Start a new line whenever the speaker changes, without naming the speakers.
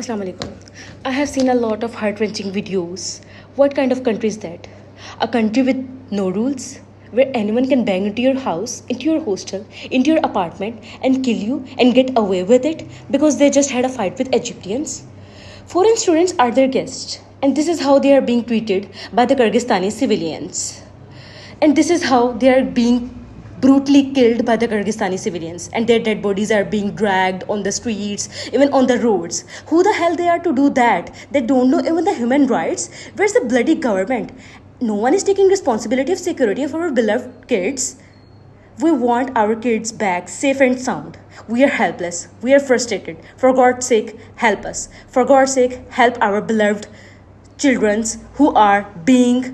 Assalamu alaikum. I have seen a lot of heart-wrenching videos. What kind of country is that? A country with no rules? Where anyone can bang into your house, into your hostel, into your apartment and kill you and get away with it because they just had a fight with Egyptians? Foreign students are their guests, and this is how they are being treated by the Kyrgyzstani civilians. And this is how they are being brutally killed by the Kyrgyzstani civilians, and their dead bodies are being dragged on the streets, even on the roads. Who the hell they are to do that? They don't know even the human rights. Where's the bloody government? No one is taking responsibility of security of our beloved kids. We want our kids back safe and sound. We are helpless. We are frustrated. For God's sake, help us. For God's sake, help our beloved children who are being